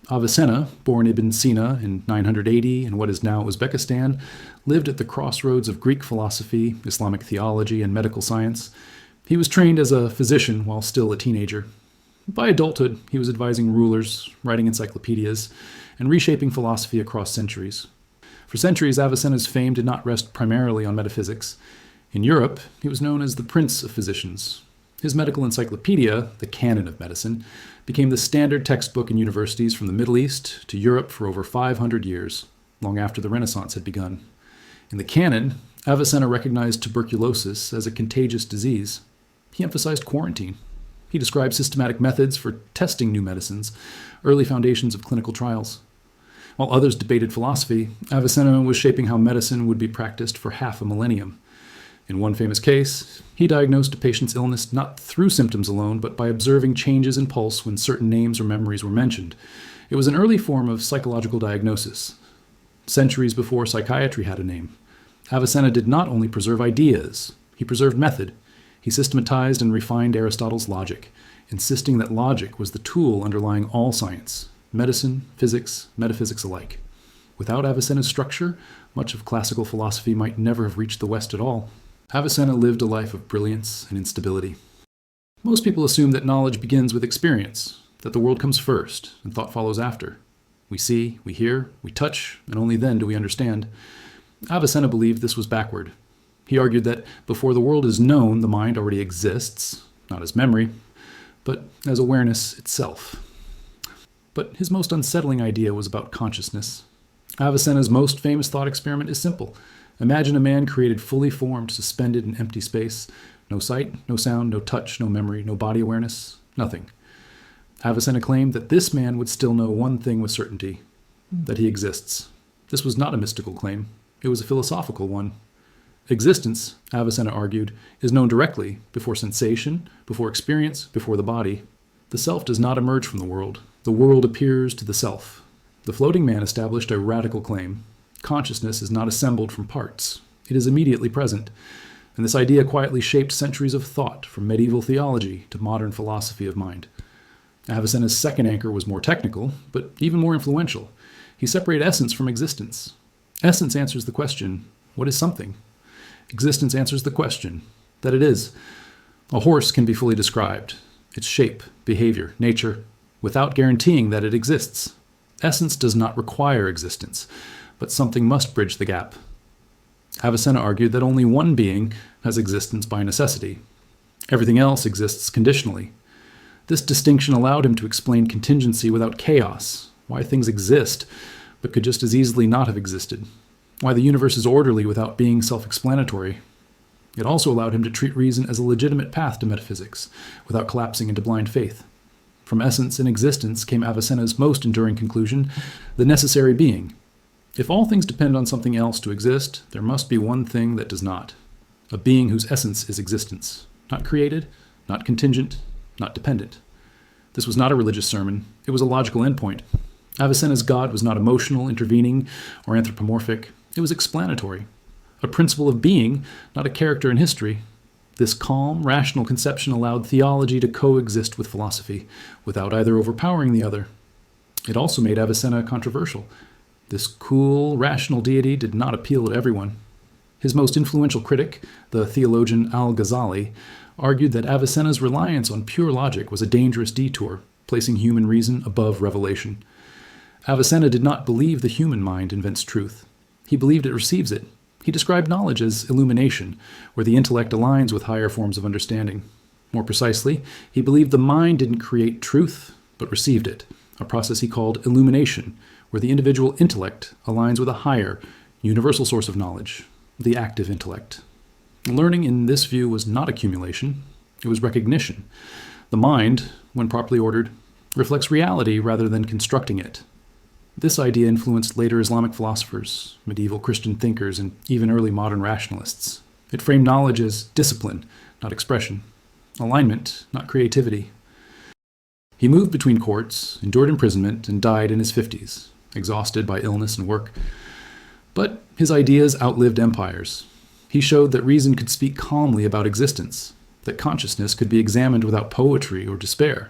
Avicenna, born Ibn Sina in 980 in what is now Uzbekistan, lived at the crossroads of Greek philosophy, Islamic theology, and medical science. He was trained as a physician while still a teenager. By adulthood, he was advising rulers, writing encyclopedias, and reshaping philosophy across centuries. For centuries, Avicenna's fame did not rest primarily on metaphysics. In Europe, he was known as the Prince of Physicians. His medical encyclopedia, the Canon of Medicine, became the standard textbook in universities from the Middle East to Europe for over 500 years, long after the Renaissance had begun. In the Canon, Avicenna recognized tuberculosis as a contagious disease. He emphasized quarantine. He described systematic methods for testing new medicines, early foundations of clinical trials. While others debated philosophy, Avicenna was shaping how medicine would be practiced for half a millennium. In one famous case, he diagnosed a patient's illness not through symptoms alone, but by observing changes in pulse when certain names or memories were mentioned. It was an early form of psychological diagnosis. Centuries before psychiatry had a name, Avicenna did not only preserve ideas, he preserved method. He systematized and refined Aristotle's logic, insisting that logic was the tool underlying all science, medicine, physics, metaphysics alike. Without Avicenna's structure, much of classical philosophy might never have reached the West at all. Avicenna lived a life of brilliance and instability. Most people assume that knowledge begins with experience, that the world comes first and thought follows after. We see, we hear, we touch, and only then do we understand. Avicenna believed this was backward. He argued that before the world is known, the mind already exists, not as memory, but as awareness itself. But his most unsettling idea was about consciousness. Avicenna's most famous thought experiment is simple. Imagine a man created fully formed, suspended in empty space. No sight, no sound, no touch, no memory, no body awareness, nothing. Avicenna claimed that this man would still know one thing with certainty, that he exists. This was not a mystical claim. It was a philosophical one. Existence, Avicenna argued, is known directly, before sensation, before experience, before the body. The self does not emerge from the world. The world appears to the self. The floating man established a radical claim. Consciousness is not assembled from parts. It is immediately present. And this idea quietly shaped centuries of thought, from medieval theology to modern philosophy of mind. Avicenna's second anchor was more technical, but even more influential. He separated essence from existence. Essence answers the question, what is something? Existence answers the question, that it is. A horse can be fully described, its shape, behavior, nature, without guaranteeing that it exists. Essence does not require existence, but something must bridge the gap. Avicenna argued that only one being has existence by necessity. Everything else exists conditionally. This distinction allowed him to explain contingency without chaos, why things exist, but could just as easily not have existed, why the universe is orderly without being self-explanatory. It also allowed him to treat reason as a legitimate path to metaphysics, without collapsing into blind faith. From essence and existence came Avicenna's most enduring conclusion, the necessary being. If all things depend on something else to exist, there must be one thing that does not. A being whose essence is existence, not created, not contingent, not dependent. This was not a religious sermon. It was a logical endpoint. Avicenna's God was not emotional, intervening, or anthropomorphic. It was explanatory. A principle of being, not a character in history. This calm, rational conception allowed theology to coexist with philosophy, without either overpowering the other. It also made Avicenna controversial. This cool, rational deity did not appeal to everyone. His most influential critic, the theologian al-Ghazali, argued that Avicenna's reliance on pure logic was a dangerous detour, placing human reason above revelation. Avicenna did not believe the human mind invents truth. He believed it receives it. He described knowledge as illumination, where the intellect aligns with higher forms of understanding. More precisely, he believed the mind didn't create truth, but received it, a process he called illumination, where the individual intellect aligns with a higher, universal source of knowledge, the active intellect. Learning in this view was not accumulation, it was recognition. The mind, when properly ordered, reflects reality rather than constructing it. This idea influenced later Islamic philosophers, medieval Christian thinkers, and even early modern rationalists. It framed knowledge as discipline, not expression, alignment, not creativity. He moved between courts, endured imprisonment, and died in his 50s, exhausted by illness and work. But his ideas outlived empires. He showed that reason could speak calmly about existence, that consciousness could be examined without poetry or despair,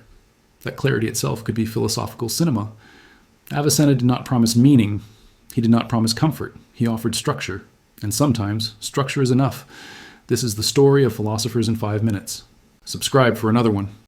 that clarity itself could be philosophical cinema. Avicenna did not promise meaning. He did not promise comfort. He offered structure. And sometimes, structure is enough. This is the story of Philosophers in 5 Minutes. Subscribe for another one.